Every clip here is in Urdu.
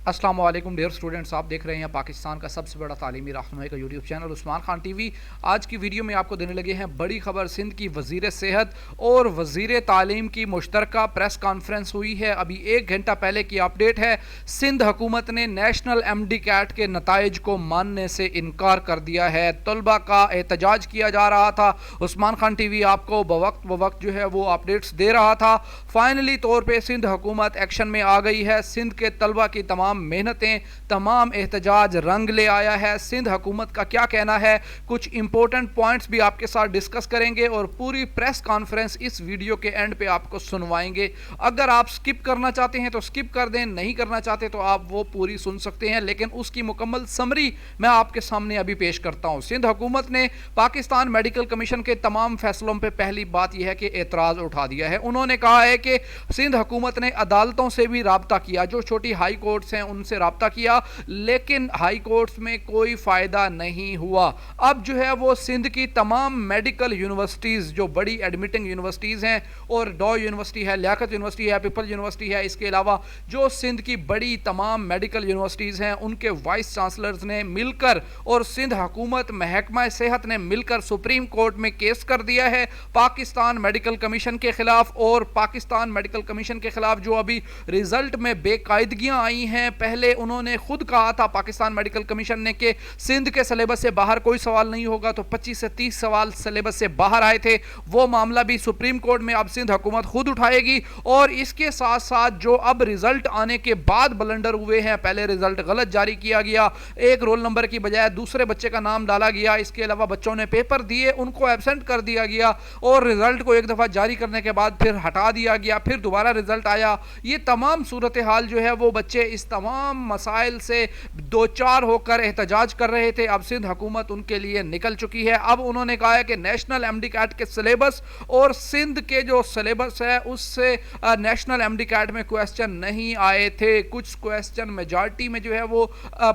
السلام علیکم ڈیئر اسٹوڈنٹس، آپ دیکھ رہے ہیں پاکستان کا سب سے بڑا تعلیمی رہنمائی کا یوٹیوب چینل عثمان خان ٹی وی۔ آج کی ویڈیو میں آپ کو دینے لگے ہیں بڑی خبر۔ سندھ کی وزیر صحت اور وزیر تعلیم کی مشترکہ پریس کانفرنس ہوئی ہے، ابھی 1 گھنٹہ پہلے کی اپڈیٹ ہے۔ سندھ حکومت نے نیشنل ایم ڈی کیٹ کے نتائج کو ماننے سے انکار کر دیا ہے۔ طلبہ کا احتجاج کیا جا رہا تھا، عثمان خان ٹی وی آپ کو بوقت جو ہے وہ اپڈیٹس دے رہا تھا۔ فائنلی طور پہ سندھ حکومت ایکشن میں آ گئی ہے۔ سندھ کے طلبہ کی تمام محنتیں، تمام احتجاج رنگ لے آیا ہے۔ سندھ حکومت کا کیا کہنا ہے، کچھ امپورٹنٹ پوائنٹس بھی آپ کے ساتھ ڈسکس کریں گے اور پوری پریس کانفرنس اس ویڈیو کے اینڈ پہ آپ کو سنوائیں گے۔ اگر آپ سکپ کرنا چاہتے ہیں تو سکپ کر دیں، نہیں کرنا چاہتے تو آپ وہ پوری سن سکتے ہیں، لیکن اس کی مکمل سمری میں آپ کے سامنے ابھی پیش کرتا ہوں۔ سندھ حکومت نے پاکستان میڈیکل کمیشن کے تمام فیصلوں پہ پہلی بات یہ ہے کہ اعتراض اٹھا دیا ہے۔ انہوں نے کہا ہے کہ سندھ حکومت نے عدالتوں سے بھی رابطہ کیا، جو چھوٹی ہائی کورٹس ہیں ان سے رابطہ کیا، لیکن ہائی کورٹس میں کوئی فائدہ نہیں ہوا۔ اب جو ہے وہ سندھ کی تمام میڈیکل یونیورسٹیز، جو بڑی ایڈمیٹنگ یونیورسٹیز ہیں، اور ڈو یونیورسٹی ہے، لیاقت یونیورسٹی ہے، پیپل یونیورسٹی ہے، اس کے علاوہ جو سندھ کی بڑی تمام میڈیکل یونیورسٹیز ہیں، ان کے وائس چانسلرز نے مل کر اور سندھ حکومت، محکمہ صحت نے مل کر سپریم کورٹ میں کیس کر دیا ہے پاکستان میڈیکل کمیشن کے خلاف۔ اور پاکستان میڈیکل کمیشن کے خلاف جو ابھی ریزلٹ میں بے قاعدگیاں آئی ہیں، پہلے انہوں نے خود کہا تھا پاکستان میڈیکل کمیشن نے کہ سندھ کے سلیبس سے باہر کوئی سوال نہیں ہوگا، تو 25 سے 30 سوال سلیبس سے باہر آئے تھے۔ وہ معاملہ بھی سپریم کورٹ میں اب سندھ حکومت خود اٹھائے گی۔ اور اس کے ساتھ ساتھ جو اب ریزلٹ آنے کے بعد بلنڈر ہوئے ہیں، پہلے ریزلٹ غلط جاری کیا گیا، ایک رول نمبر کی بجائے دوسرے بچے کا نام ڈالا گیا، اس کے علاوہ بچوں نے پیپر دیے، ان کو ایبسنٹ کر دیا گیا، اور ریزلٹ کو ایک دفعہ جاری کرنے کے بعد پھر ہٹا دیا گیا، پھر دوبارہ ریزلٹ آیا۔ یہ تمام صورتحال جو ہے وہ بچے اس تمام مسائل سے دو چار ہو کر احتجاج کر رہے تھے، اب سندھ حکومت ان کے لیے نکل چکی ہے۔ اب انہوں نے کہا ہے کہ نیشنل ایم ڈی کیٹ کے سلیبس اور سندھ کے جو سلیبس ہے اس سے نیشنل ایم ڈی کیٹ میں کویسچن نہیں آئے تھے۔ کچھ کویسچن میجارٹی میں جو ہے وہ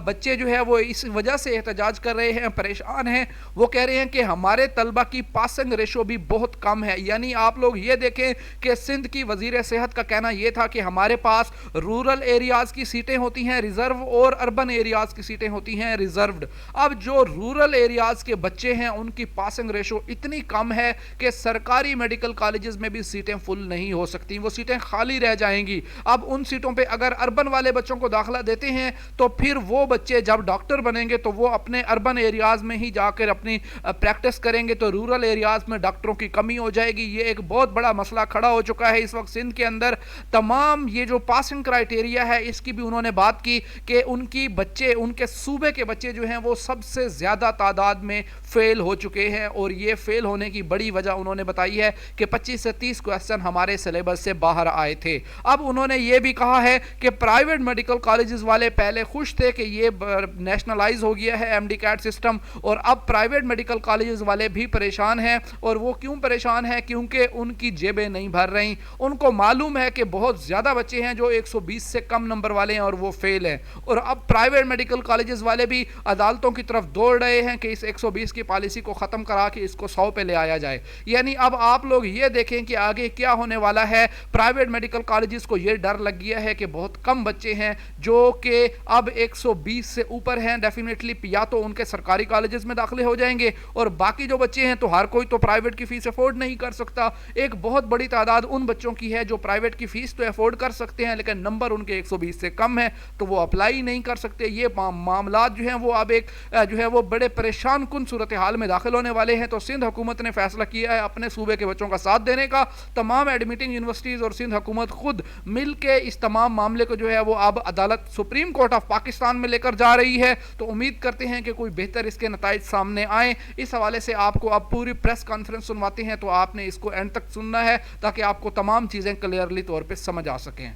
بچے جو ہے وہ اس وجہ سے احتجاج کر رہے ہیں، پریشان ہیں۔ وہ کہہ رہے ہیں کہ ہمارے طلبہ کی پاسنگ ریشو بھی بہت کم ہے۔ یعنی آپ لوگ یہ دیکھیں کہ سندھ کی وزیر صحت کا کہنا یہ تھا کہ ہمارے پاس رورل ایریاز کی سیٹیں ہوتی ہیں ریزرو، اور اربن ایریاز کی سیٹیں ہوتی ہیں ریزروڈ۔ اب جو رورل ایریاز کے بچے ہیں ان کی پاسنگ ریشو اتنی کم ہے کہ سرکاری میڈیکل کالجز میں بھی سیٹیں فل نہیں ہو سکتی، وہ سیٹیں خالی رہ جائیں گی۔ اب ان سیٹوں پہ اگر اربن والے بچوں کو داخلہ دیتے ہیں تو پھر وہ بچے جب ڈاکٹر بنیں گے تو وہ اپنے اربن ایریاز میں ہی جا کر اپنی پریکٹس کریں گے، تو رورل ایریاز میں ڈاکٹروں کی کمی ہو جائے گی۔ یہ ایک بہت بڑا مسئلہ کھڑا ہو چکا ہے اس وقت سندھ کے اندر۔ تمام یہ جو پاسنگ کرائیٹیریا ہے اس کی بھی انہوں نے بات کی کہ ان کی بچے، ان کے صوبے کے بچے جو ہیں وہ سب سے زیادہ تعداد میں فیل ہو چکے ہیں، اور یہ فیل ہونے کی بڑی وجہ انہوں نے بتائی ہے کہ 25 سے 30 کویسچن ہمارے سلیبس سے باہر آئے تھے۔ اب انہوں نے یہ بھی کہا ہے کہ پرائیویٹ میڈیکل کالجز والے پہلے خوش تھے کہ یہ نیشنلائز ہو گیا ہے ایم ڈی کیٹ سسٹم، اور اب پرائیویٹ میڈیکل کالجز والے بھی پریشان ہیں۔ اور وہ کیوں پریشان ہیں؟ کیونکہ ان کی جیبیں نہیں بھر رہی۔ ان کو معلوم ہے کہ بہت زیادہ بچے ہیں جو 120 سے کم نمبر والے ہیں اور وہ فیل ہیں، اور اب پرائیویٹ میڈیکل کالجز والے بھی عدالتوں کی طرف دوڑ رہے ہیں کہ اس 120 کی پالیسی کو ختم کرا کے اس کو 100 پہ لے آیا جائے۔ یعنی اب آپ لوگ یہ دیکھیں کہ آگے کیا ہونے والا ہے۔ پرائیویٹ میڈیکل کالجز کو یہ ڈر لگ گیا ہے کہ بہت کم بچے ہیں جو کہ اب 120 سے اوپر ہیں، ڈیفینیٹلی یا تو ان کے سرکاری کالجز میں داخلے ہو جائیں گے، اور باقی جو بچے ہیں تو ہر کوئی تو پرائیویٹ کی فیس افورڈ نہیں کر سکتا۔ ایک بہت بڑی تعداد ان بچوں کی ہے جو پرائیویٹ کی فیس تو افورڈ کر سکتے ہیں لیکن نمبر ان کے 120 سے کم ہے تو وہ اپلائی نہیں کر سکتے۔ یہ معاملات جو ہیں وہ اب ایک جو ہے وہ بڑے پریشان کن صورتحال میں داخل ہونے والے ہیں۔ تو سندھ حکومت نے فیصلہ کیا ہے اپنے صوبے کے بچوں کا ساتھ دینے کا۔ تمام ایڈمیٹنگ یونیورسٹیز اور سندھ حکومت خود مل کے اس تمام معاملے کو جو ہے وہ اب عدالت سپریم کورٹ آف پاکستان میں لے کر جا رہی ہے۔ تو امید کرتے ہیں کہ کوئی بہتر اس کے نتائج سامنے آئیں۔ اس حوالے سے آپ کو اب پوری پریس کانفرنس سنواتے ہیں، تو آپ نے اس کو اینڈ تک سننا ہے تاکہ آپ کو تمام چیزیں کلیئرلی طور پہ سمجھ آ سکیں۔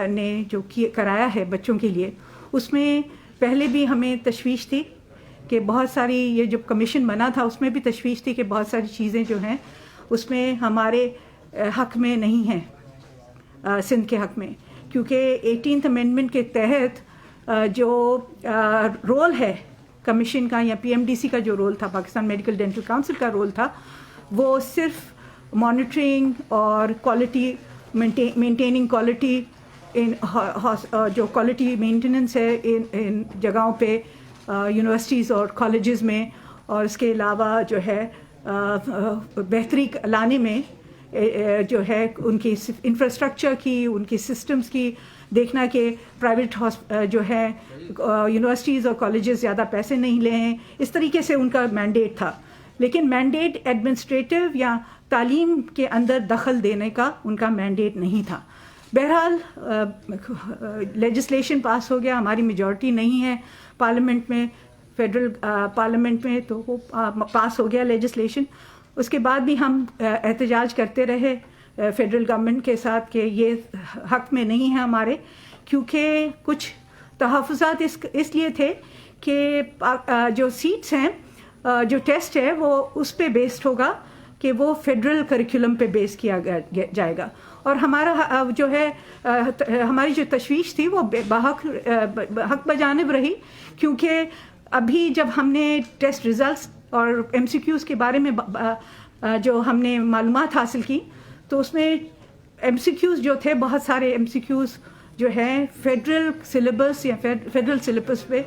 نے جو کرایا ہے بچوں کے لیے، اس میں پہلے بھی ہمیں تشویش تھی کہ بہت ساری، یہ جب کمیشن بنا تھا اس میں بھی تشویش تھی کہ بہت ساری چیزیں جو ہیں اس میں ہمارے حق میں نہیں ہیں، سندھ کے حق میں، کیونکہ 18th امینڈمنٹ کے تحت جو رول ہے کمیشن کا یا پی ایم ڈی سی کا جو رول تھا، پاکستان میڈیکل ڈینٹل کاؤنسل کا رول تھا، وہ صرف مانیٹرنگ اور کوالٹی مینٹیننگ کوالٹی جو کوالٹی مینٹیننس ہے ان جگہوں پہ یونیورسٹیز اور کالجز میں، اور اس کے علاوہ جو ہے بہتری لانے میں جو ہے ان کی انفراسٹرکچر کی، ان کی سسٹمز کی دیکھنا کہ پرائیویٹ جو ہے یونیورسٹیز اور کالجز زیادہ پیسے نہیں لیں، اس طریقے سے ان کا مینڈیٹ تھا. لیکن مینڈیٹ ایڈمنسٹریٹو یا تعلیم کے اندر دخل دینے کا ان کا مینڈیٹ نہیں تھا. بہرحال لیجسلیشن پاس ہو گیا، ہماری میجورٹی نہیں ہے پارلیمنٹ میں، فیڈرل پارلیمنٹ میں، تو وہ پاس ہو گیا لیجسلیشن. اس کے بعد بھی ہم احتجاج کرتے رہے فیڈرل گورنمنٹ کے ساتھ کہ یہ حق میں نہیں ہے ہمارے، کیونکہ کچھ تحفظات اس لیے تھے کہ جو سیٹس ہیں، جو ٹیسٹ ہے وہ اس پہ بیسڈ ہوگا کہ وہ فیڈرل کریکولم پہ بیس کیا جائے گا. اور ہمارا جو ہے ہماری جو تشویش تھی وہ حق بجانب رہی، کیونکہ ابھی جب ہم نے ٹیسٹ ریزلٹس اور ایم سی کیوز کے بارے میں جو ہم نے معلومات حاصل کی، تو اس میں ایم سی کیوز جو تھے، بہت سارے ایم سی کیوز جو ہیں فیڈرل سلیبس یا فیڈرل سلیبس پہ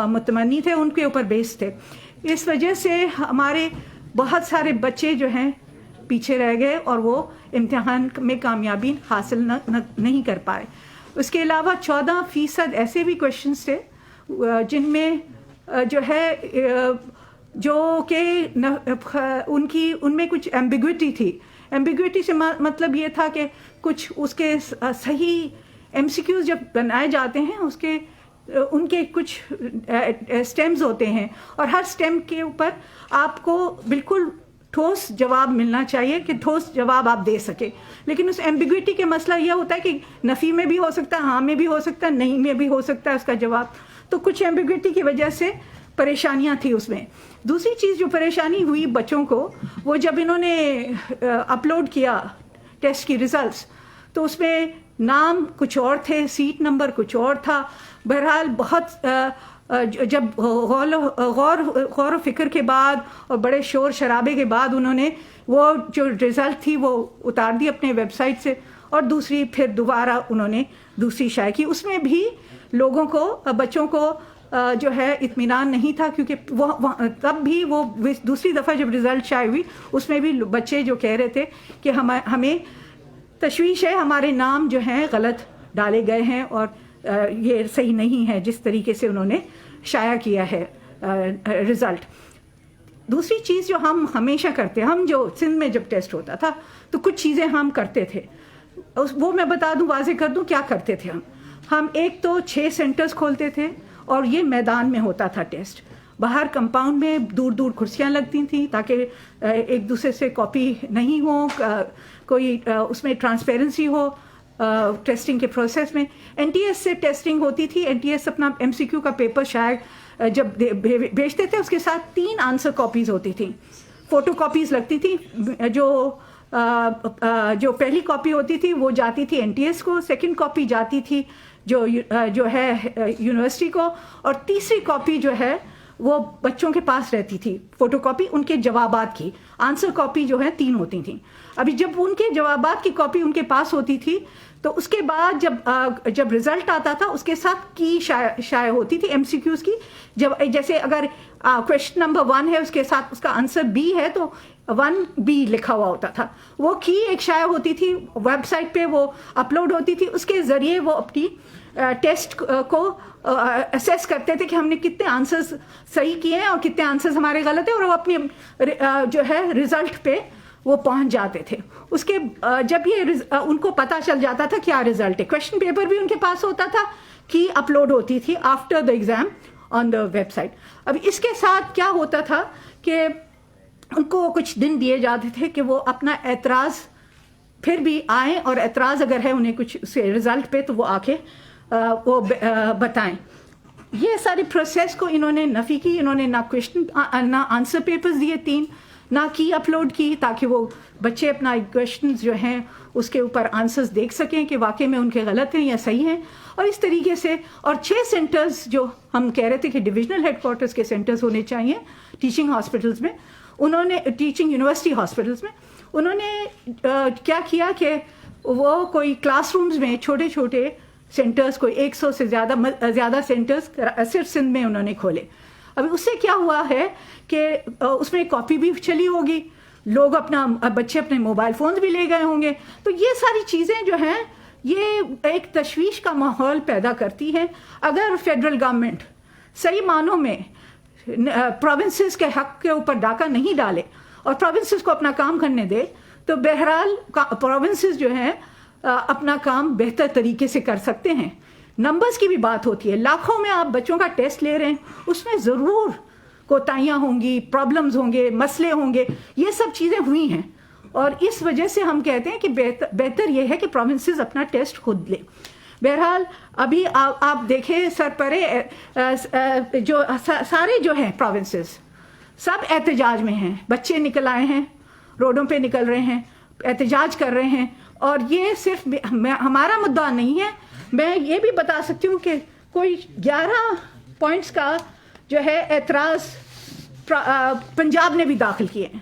متمنی تھے، ان کے اوپر بیس تھے. اس وجہ سے ہمارے بہت سارے بچے جو ہیں پیچھے رہ گئے اور وہ امتحان میں کامیابی حاصل نہیں کر پائے. اس کے علاوہ 14% ایسے بھی کویشچنس تھے جن میں جو ہے جو کہ ان میں کچھ ایمبیگوٹی تھی. ایمبیگوٹی سے مطلب یہ تھا کہ کچھ اس کے صحیح ایم سی کیوز جب بنائے جاتے ہیں ان کے کچھ سٹیمز ہوتے ہیں، اور ہر سٹیم کے اوپر آپ کو بالکل ٹھوس جواب ملنا چاہیے کہ ٹھوس جواب آپ دے سکے. لیکن اس ایمبیگوٹی کے مسئلہ یہ ہوتا ہے کہ نفی میں بھی ہو سکتا ہے، ہاں میں بھی ہو سکتا ہے، نہیں میں بھی ہو سکتا ہے اس کا جواب. تو کچھ ایمبیگوٹی کی وجہ سے پریشانیاں تھیں اس میں. دوسری چیز جو پریشانی ہوئی بچوں کو، وہ جب انہوں نے اپلوڈ کیا ٹیسٹ کی ریزلٹس، تو اس میں نام کچھ اور تھے، سیٹ نمبر کچھ اور تھا. بہرحال بہت جب غور و فکر کے بعد اور بڑے شور شرابے کے بعد انہوں نے وہ جو رزلٹ تھی وہ اتار دی اپنے ویب سائٹ سے، اور دوسری پھر دوبارہ انہوں نے دوسری شائع کی. اس میں بھی لوگوں کو، بچوں کو جو ہے اطمینان نہیں تھا، کیونکہ وہ تب بھی وہ دوسری دفعہ جب رزلٹ شائع ہوئی اس میں بھی بچے جو کہہ رہے تھے کہ ہمیں تشویش ہے، ہمارے نام جو ہیں غلط ڈالے گئے ہیں اور یہ صحیح نہیں ہے جس طریقے سے انہوں نے شائع کیا ہے رزلٹ. دوسری چیز جو ہم ہمیشہ کرتے، ہم جو سندھ میں جب ٹیسٹ ہوتا تھا تو کچھ چیزیں ہم کرتے تھے، وہ میں بتا دوں، واضح کر دوں کیا کرتے تھے. ہم ایک تو 6 سینٹرز کھولتے تھے، اور یہ میدان میں ہوتا تھا ٹیسٹ. باہر کمپاؤنڈ میں دور دور کرسیاں لگتی تھیں تاکہ ایک دوسرے سے کاپی نہیں ہو، کوئی اس میں ٹرانسپیرنسی ہو ٹیسٹنگ کے پروسیس میں. این ٹی ایس سے ٹیسٹنگ ہوتی تھی. این ٹی ایس اپنا ایم سی کیو کا پیپر شاید جب بھیجتے تھے اس کے ساتھ 3 آنسر کاپیز ہوتی تھیں، فوٹو کاپیز لگتی تھیں. جو پہلی کاپی ہوتی تھی وہ جاتی تھی این ٹی ایس کو، سیکنڈ کاپی جاتی تھی جو ہے یونیورسٹی کو، اور تیسری کاپی جو ہے وہ بچوں کے پاس رہتی تھی، فوٹو کاپی ان کے جوابات کی. آنسر کاپی جو ہے 3 ہوتی تھیں. ابھی جب ان کے جوابات کی کاپی ان کے پاس ہوتی تھی تو اس کے بعد جب رزلٹ آتا تھا اس کے ساتھ کی شائع ہوتی تھی ایم سی کیوز کی. جیسے اگر کویشچن نمبر 1 ہے، اس کے ساتھ اس کا آنسر B ہے تو 1B لکھا ہوا ہوتا تھا. وہ کی ایک شائع ہوتی تھی، ویب سائٹ پہ وہ اپلوڈ ہوتی تھی. اس کے ذریعے وہ اپنی ٹیسٹ کو اسیس کرتے تھے کہ ہم نے کتنے آنسرز صحیح کیے ہیں اور کتنے آنسرز ہمارے غلط ہیں، اور وہ اپنی جو ہے رزلٹ پہ وہ پہنچ جاتے تھے. اس کے جب یہ ان کو پتہ چل جاتا تھا کیا رزلٹ ہے، کویشچن پیپر بھی ان کے پاس ہوتا تھا، کی اپلوڈ ہوتی تھی after the exam on the ویب سائٹ. اب اس کے ساتھ کیا ہوتا تھا کہ ان کو کچھ دن دیے جاتے تھے کہ وہ اپنا اعتراض پھر بھی آئیں، اور اعتراض اگر ہے انہیں کچھ رزلٹ پہ تو وہ آ کے وہ بتائیں. یہ ساری پروسیس کو انہوں نے نفی کی. انہوں نے نہ آنسر پیپرز دیے 3، نہ کی اپلوڈ کی تاکہ وہ بچے اپنا کویشچنز جو ہیں اس کے اوپر آنسرز دیکھ سکیں کہ واقعی میں ان کے غلط ہیں یا صحیح ہیں. اور اس طریقے سے، اور 6 سینٹرز جو ہم کہہ رہے تھے کہ ڈویژنل ہیڈ کوارٹرز کے سینٹرز ہونے چاہیے ٹیچنگ ہاسپٹلز میں، انہوں نے ٹیچنگ یونیورسٹی ہاسپٹلز میں انہوں نے کیا کیا کہ وہ کوئی کلاس رومز میں چھوٹے چھوٹے سینٹرز، کوئی 100 سے زیادہ سینٹرز صرف سندھ میں انہوں نے کھولے. ابھی اس سے کیا ہوا ہے کہ اس میں کاپی بھی چلی ہوگی، لوگ بچے اپنے موبائل فونز بھی لے گئے ہوں گے. تو یہ ساری چیزیں جو ہیں یہ ایک تشویش کا ماحول پیدا کرتی ہیں. اگر فیڈرل گورنمنٹ صحیح معنوں میں پروونسز کے حق کے اوپر ڈاکہ نہیں ڈالے اور پروونسز کو اپنا کام کرنے دے، تو بہرحال پروونسز جو ہیں اپنا کام بہتر طریقے سے کر سکتے ہیں. نمبرز کی بھی بات ہوتی ہے، لاکھوں میں آپ بچوں کا ٹیسٹ لے رہے ہیں، اس میں ضرور کوتاہیاں ہوں گی، پرابلمز ہوں گے، مسئلے ہوں گے، یہ سب چیزیں ہوئی ہیں. اور اس وجہ سے ہم کہتے ہیں کہ بہتر یہ ہے کہ پروونسز اپنا ٹیسٹ خود لیں. بہرحال ابھی آپ دیکھیں سرپرے جو سارے جو ہیں پروونسز سب احتجاج میں ہیں. بچے نکل آئے ہیں، روڈوں پہ نکل رہے ہیں، احتجاج کر رہے ہیں. اور یہ صرف ہمارا مدعا نہیں ہے، میں یہ بھی بتا سکتی ہوں کہ کوئی 11 پوائنٹس کا جو ہے اعتراض پنجاب نے بھی داخل کیے ہیں.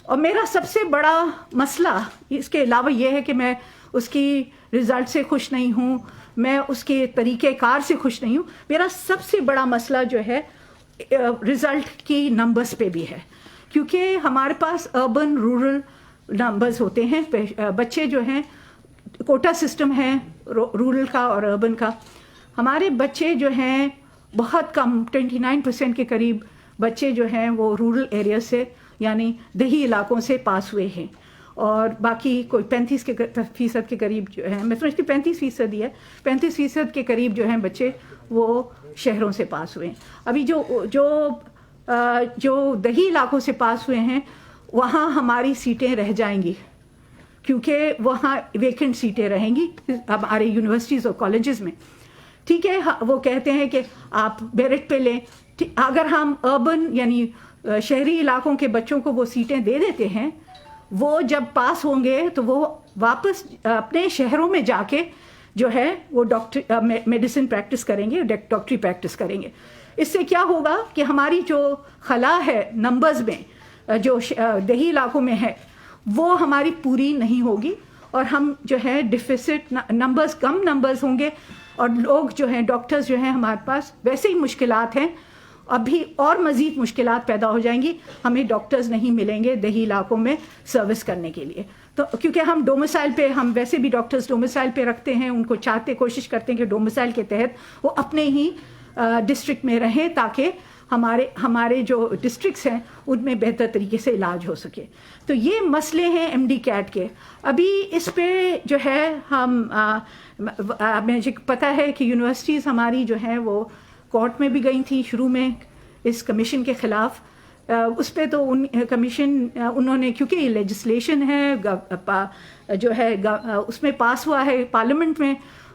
اور میرا سب سے بڑا مسئلہ اس کے علاوہ یہ ہے کہ میں اس کی رزلٹ سے خوش نہیں ہوں، میں اس کے طریقہ کار سے خوش نہیں ہوں. میرا سب سے بڑا مسئلہ جو ہے رزلٹ کی نمبرز پہ بھی ہے، کیونکہ ہمارے پاس اربن رورل نمبرز ہوتے ہیں. بچے جو ہیں کوٹا سسٹم ہے رورل کا اور اربن کا. ہمارے بچے جو ہیں بہت کم 29% کے قریب بچے جو ہیں وہ رورل ایریا سے یعنی دیہی علاقوں سے پاس ہوئے ہیں، اور باقی کوئی 35% کے قریب جو ہیں، میں سمجھتی 35% ہی ہے، 35% کے قریب جو ہیں بچے وہ شہروں سے پاس ہوئے ہیں. ابھی جو دیہی علاقوں سے پاس ہوئے ہیں وہاں ہماری سیٹیں رہ جائیں گی، کیونکہ وہاں ویکنٹ سیٹیں رہیں گی ہمارے یونیورسٹیز اور کالجز میں. ٹھیک ہے، وہ کہتے ہیں کہ آپ میرٹ پہ لیں. اگر ہم اربن یعنی شہری علاقوں کے بچوں کو وہ سیٹیں دے دیتے ہیں، وہ جب پاس ہوں گے تو وہ واپس اپنے شہروں میں جا کے جو ہے وہ میڈیسن پریکٹس کریں گے، ڈاکٹری پریکٹس کریں گے. اس سے کیا ہوگا کہ ہماری جو خلا ہے نمبرز میں جو دیہی علاقوں میں ہے وہ ہماری پوری نہیں ہوگی، اور ہم جو ہے ڈیفیسٹ نمبرز، کم نمبرز ہوں گے، اور لوگ جو ہیں ڈاکٹرز جو ہیں ہمارے پاس ویسے ہی مشکلات ہیں، ابھی اور مزید مشکلات پیدا ہو جائیں گی. ہمیں ڈاکٹرز نہیں ملیں گے دیہی علاقوں میں سروس کرنے کے لیے. تو کیونکہ ہم ڈومیسائل پہ، ہم ویسے بھی ڈاکٹرز ڈومیسائل پہ رکھتے ہیں، ان کو کوشش کرتے ہیں کہ ڈومیسائل کے تحت وہ اپنے ہی ڈسٹرکٹ میں رہیں تاکہ ہمارے جو ڈسٹرکٹس ہیں ان میں بہتر طریقے سے علاج ہو سکے. تو یہ مسئلے ہیں ایم ڈی کیٹ کے. ابھی اس پہ جو ہے مجھے پتہ ہے کہ یونیورسٹیز ہماری جو ہیں وہ کورٹ میں بھی گئی تھیں شروع میں اس کمیشن کے خلاف. اس پہ تو انہوں نے کیونکہ یہ لیجسلیشن ہے جو ہے اس میں پاس ہوا ہے، پارلیمنٹ میں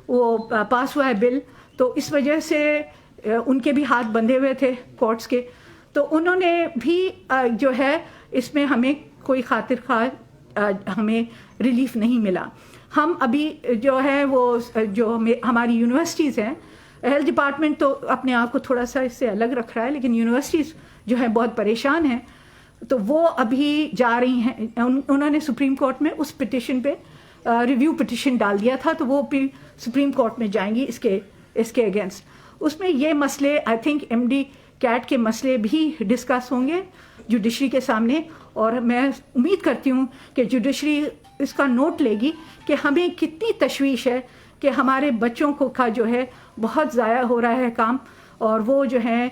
وہ پاس ہوا ہے بل، تو اس وجہ سے ان کے بھی ہاتھ بندھے ہوئے تھے کورٹس کے. تو انہوں نے بھی جو ہے اس میں ہمیں کوئی خاطر خواہ ہمیں ریلیف نہیں ملا. ہم ابھی جو ہے وہ جو ہماری یونیورسٹیز ہیں، ہیلتھ ڈپارٹمنٹ تو اپنے آپ کو تھوڑا سا اس سے الگ رکھ رہا ہے، لیکن یونیورسٹیز جو ہے بہت پریشان ہیں. تو وہ ابھی جا رہی ہیں، انہوں نے سپریم کورٹ میں اس پٹیشن پہ ریویو پٹیشن ڈال دیا تھا، تو وہ بھی سپریم کورٹ میں جائیں گی اس کے اگینسٹ. اس میں یہ مسئلے I think MDCAT کے مسئلے بھی ڈسکس ہوں گے جوڈیشری کے سامنے، اور میں امید کرتی ہوں کہ جوڈیشری اس کا نوٹ لے گی کہ ہمیں کتنی تشویش ہے کہ ہمارے بچوں کا جو ہے بہت ضائع ہو رہا ہے کام. اور وہ جو ہے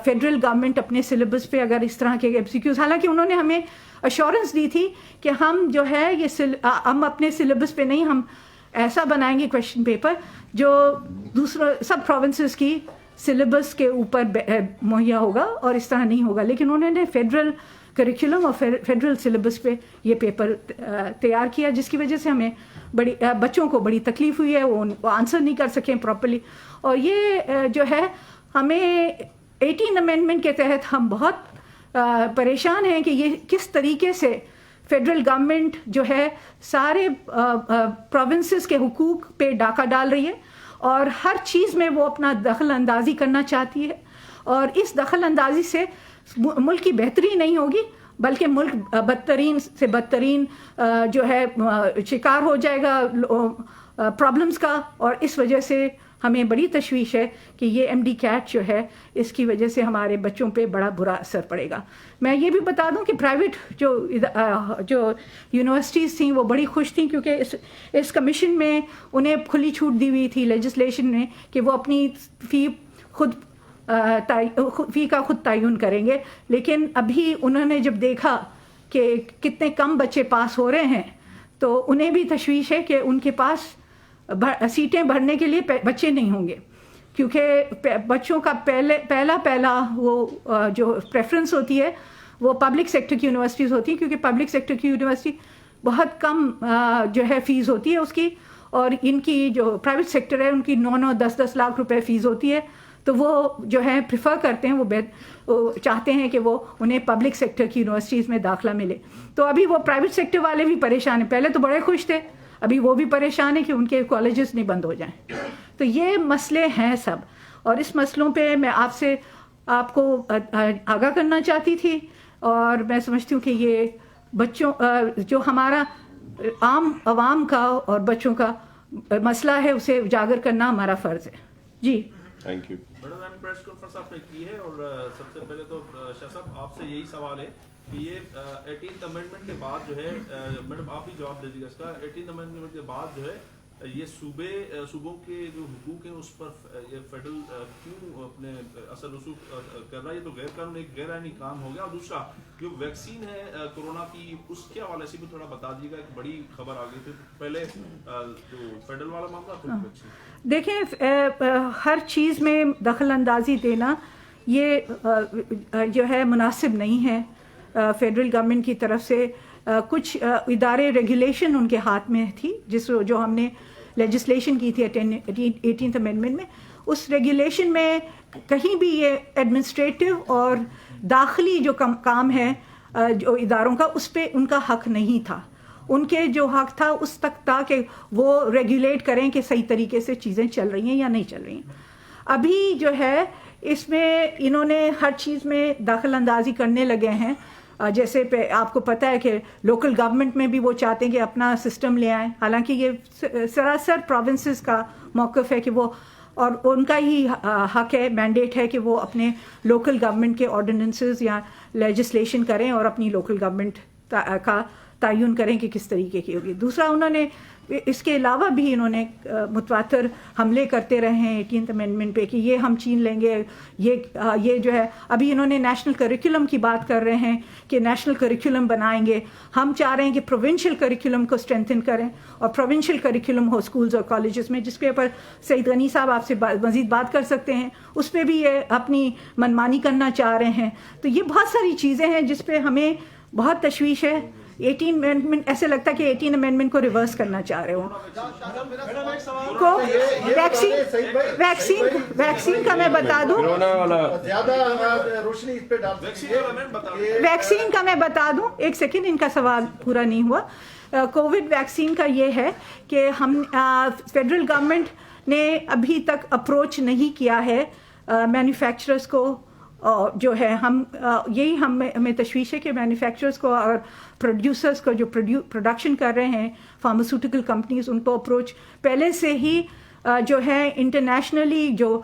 فیڈرل گورنمنٹ اپنے سلیبس پہ اگر اس طرح کے ایمسیکیوز، حالانکہ انہوں نے ہمیں ایشورنس دی تھی کہ ہم جو ہے ہم اپنے سلیبس پہ نہیں، ہم ایسا بنائیں گے کویشچن پیپر جو سب پروونسز کی سلیبس کے اوپر مہیا ہوگا، اور اس طرح نہیں ہوگا. لیکن انہوں نے فیڈرل کریکولم اور فیڈرل سلیبس پہ یہ پیپر تیار کیا، جس کی وجہ سے ہمیں بچوں کو بڑی تکلیف ہوئی ہے، وہ آنسر نہیں کر سکیں پراپرلی. اور یہ جو ہے ہمیں 18 امینڈمنٹ کے تحت ہم بہت پریشان ہیں کہ یہ کس طریقے سے فیڈرل گورنمنٹ جو ہے سارے پروونسز کے حقوق پہ ڈاکہ ڈال رہی ہے، اور ہر چیز میں وہ اپنا دخل اندازی کرنا چاہتی ہے. اور اس دخل اندازی سے ملک کی بہتری نہیں ہوگی بلکہ ملک بدترین سے بدترین جو ہے شکار ہو جائے گا پرابلمس کا. اور اس وجہ سے ہمیں بڑی تشویش ہے کہ یہ MD CAT جو ہے اس کی وجہ سے ہمارے بچوں پہ بڑا برا اثر پڑے گا. میں یہ بھی بتا دوں کہ پرائیویٹ جو یونیورسٹیز تھیں وہ بڑی خوش تھیں کیونکہ اس کمیشن میں انہیں کھلی چھوٹ دی ہوئی تھی لیجسلیشن میں کہ وہ اپنی فی کا خود تعین کریں گے. لیکن ابھی انہوں نے جب دیکھا کہ کتنے کم بچے پاس ہو رہے ہیں تو انہیں بھی تشویش ہے کہ ان کے پاس سیٹیں بھرنے کے لیے بچے نہیں ہوں گے کیونکہ بچوں کا پہلا وہ جو پریفرنس ہوتی ہے وہ پبلک سیکٹر کی یونیورسٹیز ہوتی ہیں کیونکہ پبلک سیکٹر کی یونیورسٹی بہت کم جو ہے فیس ہوتی ہے اس کی, اور ان کی جو پرائیویٹ سیکٹر ہے ان کی 9-10 لاکھ روپے فیس ہوتی ہے. تو وہ جو ہے پریفر کرتے ہیں, وہ چاہتے ہیں کہ وہ انہیں پبلک سیکٹر کی یونیورسٹیز میں داخلہ ملے. تو ابھی وہ پرائیویٹ سیکٹر والے بھی پریشان ہیں, پہلے تو بڑے خوش تھے, ابھی وہ بھی پریشان ہیں کہ ان کے کالجز نہیں بند ہو جائیں. تو یہ مسئلے ہیں سب, اور اس مسئلوں پہ میں آپ کو آگاہ کرنا چاہتی تھی. اور میں سمجھتی ہوں کہ یہ بچوں جو ہمارا عوام کا اور بچوں کا مسئلہ ہے اسے اجاگر کرنا ہمارا فرض ہے. جی thank you. Madam press conference آپ نے کی ہے, اور سب سے پہلے تو شاہ صاحب آپ سے یہی سوال ہے کہ یہ 18th امینڈمنٹ کے بعد جو ہے, میڈم آپ ہی جواب دے دیجیے اس کا, 18th امینڈمنٹ کے بعد جو ہے یہ صوبوں کے جو حقوق ہیں اس پر یہ فیڈرل کیوں اپنے اثر رسوخ کر رہا ہے؟ یہ تو غیر قانونی ایک غیر آئینی کام ہو گیا. اور دوسرا جو ویکسین ہے کورونا کی, اس کے حوالے سے بھی تھوڑا بتا دیجیے گا. ایک بڑی خبر آ گئی تھی پہلے جو فیڈرل والا معاملہ, پھر ویکسین. دیکھیں, ہر چیز میں دخل اندازی دینا یہ جو ہے مناسب نہیں ہے فیڈرل گورنمنٹ کی طرف سے. کچھ ادارے ریگولیشن ان کے ہاتھ میں تھی جو ہم نے لیجسلیشن کی تھی 18th امینڈمنٹ میں. اس ریگولیشن میں کہیں بھی یہ ایڈمنسٹریٹو اور داخلی جو کام ہے جو اداروں کا, اس پہ ان کا حق نہیں تھا. ان کے جو حق تھا اس تک تھا کہ وہ ریگولیٹ کریں کہ صحیح طریقے سے چیزیں چل رہی ہیں یا نہیں چل رہی ہیں. ابھی جو ہے اس میں انہوں نے ہر چیز میں دخل اندازی کرنے لگے ہیں. جیسے آپ کو پتہ ہے کہ لوکل گورنمنٹ میں بھی وہ چاہتے ہیں کہ اپنا سسٹم لے آئیں, حالانکہ یہ سراسر پروونسز کا موقف ہے کہ وہ, اور ان کا ہی حق ہے, مینڈیٹ ہے کہ وہ اپنے لوکل گورنمنٹ کے آرڈیننسز یا لیجسلیشن کریں اور اپنی لوکل گورنمنٹ کا تعین کریں کہ کس طریقے کی ہوگی. دوسرا انہوں نے اس کے علاوہ بھی انہوں نے متواتر حملے کرتے رہے ہیں 18th امینڈمنٹ پہ کہ یہ ہم چھین لیں گے, یہ جو ہے ابھی انہوں نے نیشنل کریکولم کی بات کر رہے ہیں کہ نیشنل کریکولم بنائیں گے. ہم چاہ رہے ہیں کہ پروونشل کریکولم کو اسٹرینتھن کریں اور پروونشل کریکولم ہو اسکولز اور کالجز میں, جس کے اوپر سعید غنی صاحب آپ سے مزید بات کر سکتے ہیں. اس پہ بھی یہ اپنی منمانی کرنا چاہ رہے ہیں. تو یہ بہت ساری چیزیں ہیں جس پہ ہمیں بہت تشویش ہے. 18 امینڈمنٹ ایسے لگتا ہے کہ 18 امینڈمنٹ کو ریورس کرنا چاہ رہے ہوں. ویکسین کا میں بتا دوں, ویکسین کا میں بتا دوں, ایک سیکنڈ, ان کا سوال پورا نہیں ہوا. کووڈ ویکسین کا یہ ہے کہ ہم فیڈرل گورنمنٹ نے ابھی تک اپروچ نہیں کیا ہے مینوفیکچررز کو. جو ہے یہی ہمیں تشویش ہے کہ مینوفیکچررز کو اور پروڈیوسرز کو جو پروڈکشن کر رہے ہیں فارماسیوٹیکل کمپنیز, ان کو اپروچ پہلے سے ہی جو ہے انٹرنیشنلی جو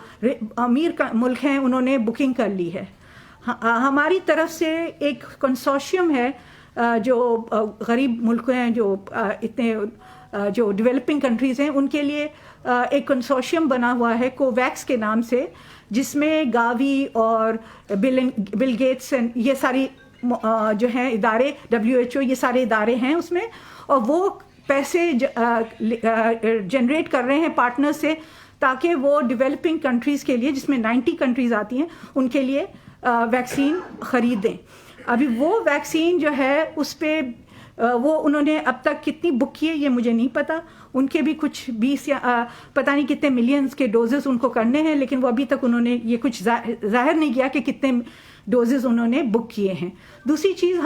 امیر ملک ہیں انہوں نے بکنگ کر لی ہے. ہماری طرف سے ایک کنسورشیم ہے جو غریب ملک ہیں, جو اتنے جو ڈیولپنگ کنٹریز ہیں, ان کے لیے ایک کنسورشیم بنا ہوا ہے کوویکس کے نام سے, جس میں گاوی اور بل گیٹس یہ ساری جو ہیں ادارے, WHO یہ سارے ادارے ہیں اس میں, اور وہ پیسے جنریٹ کر رہے ہیں پارٹنر سے تاکہ وہ ڈیولپنگ کنٹریز کے لیے, جس میں 90 کنٹریز آتی ہیں, ان کے لیے ویکسین خریدیں. ابھی وہ ویکسین جو ہے اس پہ وہ انہوں نے اب تک کتنی بک کی ہے یہ مجھے نہیں پتا. ان کے بھی کچھ 20 یا پتہ نہیں کتنے ملینز کے ڈوزز ان کو کرنے ہیں, لیکن وہ ابھی تک انہوں نے یہ کچھ ظاہر نہیں کیا کہ کتنے ڈوزز انہوں نے بک کیے ہیں. دوسری چیز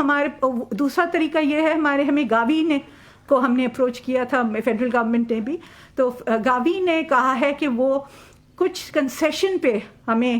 دوسرا طریقہ یہ ہے, ہمیں گاوی کو ہم نے اپروچ کیا تھا, فیڈرل گورنمنٹ نے بھی, تو گاوی نے کہا ہے کہ وہ کچھ کنسیشن پہ ہمیں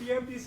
PMDC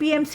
PMC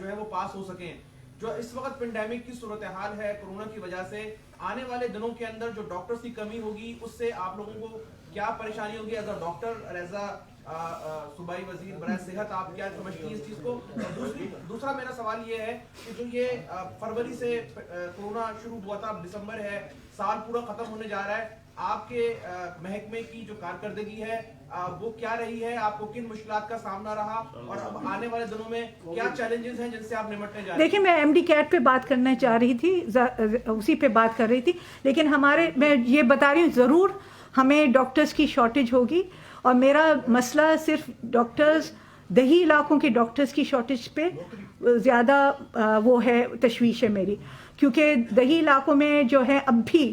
جو ہے وہ پاس ہو سکیں. جو اس وقت پینڈیمک کی صورتحال ہے کورونا کی وجہ سے, آنے والے دنوں کے اندر جو ڈاکٹرز کی کمی ہوگی اس سے آپ لوگوں کو کیا پریشانی ہوگی as a doctor, as a صوبائی وزیر برائے صحت, آپ کیا سمجھتی ہیں اس چیز کو؟ دوسرا میرا سوال یہ ہے کہ جو یہ فروری سے کورونا شروع ہوا تھا, اب دسمبر ہے, سال پورا ختم ہونے جا رہا ہے, آپ کے محکمے کی جو کارکردگی ہے وہ کیا رہی ہے, آپ کو کن مشکلات کا سامنا رہا, اور اب آنے والے دنوں میں کیا چیلنجز ہیں جن سے آپ نمٹنے جا رہے ہیں؟ دیکھیں, میں ایم ڈی کیٹ پہ بات کرنا چاہ رہی تھی, اسی پہ بات کر رہی تھی, لیکن میں یہ بتا رہی ہوں ضرور ہمیں ڈاکٹرز کی شارٹیج ہوگی, اور میرا مسئلہ صرف ڈاکٹرز, دیہی علاقوں کے ڈاکٹرز کی شارٹیج پہ زیادہ وہ ہے, تشویش ہے میری, کیونکہ دیہی علاقوں میں جو ہے اب بھی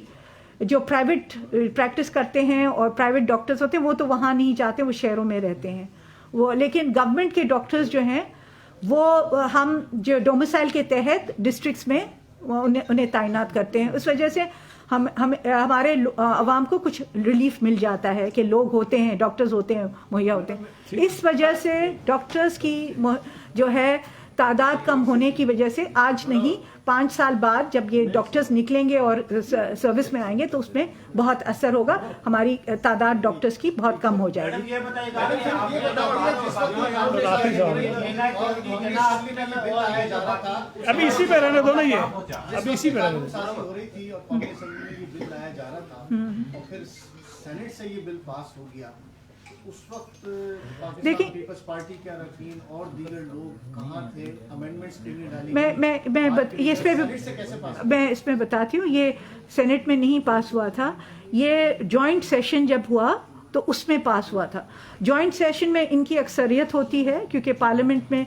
جو پرائیویٹ پریکٹس کرتے ہیں اور پرائیویٹ ڈاکٹرز ہوتے ہیں وہ تو وہاں نہیں جاتے, وہ شہروں میں رہتے ہیں وہ, لیکن گورنمنٹ کے ڈاکٹرز جو ہیں وہ ہم جو ڈومیسائل کے تحت ڈسٹرکٹس میں انہیں تعینات کرتے ہیں. اس وجہ سے ہمارے عوام کو کچھ ریلیف مل جاتا ہے کہ لوگ ہوتے ہیں, ڈاکٹرز ہوتے ہیں, مہیا ہوتے ہیں. اس وجہ سے ڈاکٹرز کی جو ہے تعداد کم ہونے کی وجہ سے آج نہیں 5 سال بعد جب یہ ڈاکٹرز نکلیں گے اور سروس میں آئیں گے تو اس میں بہت اثر ہوگا, ہماری تعداد ڈاکٹرز کی بہت کم ہو جائے گی. ابھی اسی پہ رہنے دو نا, یہ ابھی اسی پہ رہنے دو. ہو رہی تھی اور کانگریس اسمبلی میں بل لایا جا رہا تھا اور پھر سینٹ سے یہ بل پاس ہو گیا, اس وقت پاکستان پیپلز پارٹی کے اراکین اور دیگر لوگ کہاں تھے؟ امینڈمنٹس کے لیے ڈالی میں اس میں بتاتی ہوں, یہ سینٹ میں نہیں پاس ہوا تھا, یہ جوائنٹ سیشن جب ہوا تو اس میں پاس ہوا تھا. جوائنٹ سیشن میں ان کی اکثریت ہوتی ہے کیونکہ پارلیمنٹ میں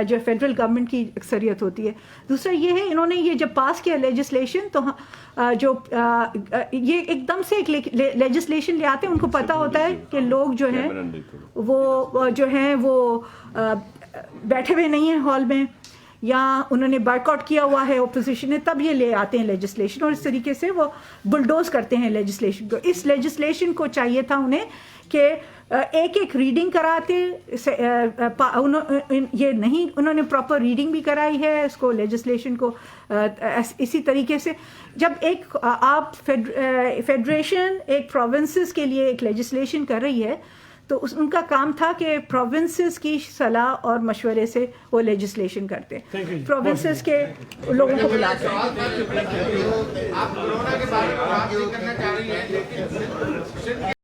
جو فیڈرل گورنمنٹ کی اکثریت ہوتی ہے. دوسرا یہ ہے, انہوں نے یہ جب پاس کیا لیجسلیشن تو جو یہ ایک دم سے ایک لیجسلیشن لے آتے ہیں, ان کو پتہ ہوتا ہے کہ لوگ جو ہیں وہ بیٹھے ہوئے نہیں ہیں ہال میں, یا انہوں نے بائیکاٹ کیا ہوا ہے اپوزیشن نے, تب یہ لے آتے ہیں لیجسلیشن, اور اس طریقے سے وہ بلڈوز کرتے ہیں لیجسلیشن کو. اس لیجسلیشن کو چاہیے تھا انہیں کہ ایک ایک ریڈنگ کراتے, یہ نہیں انہوں نے پراپر ریڈنگ بھی کرائی ہے اس کو لیجسلیشن کو. اسی طریقے سے جب ایک آپ فیڈریشن ایک پروونسز کے لیے ایک لیجسلیشن کر رہی ہے تو ان کا کام تھا کہ پروونسز کی صلاح اور مشورے سے وہ لیجسلیشن کرتے ہیں, پروونسز کے لوگوں کو بلاتے ہیں. آپ کورونا کے بارے میں بات نہیں کرنا چاہ رہی ہیں, لیکن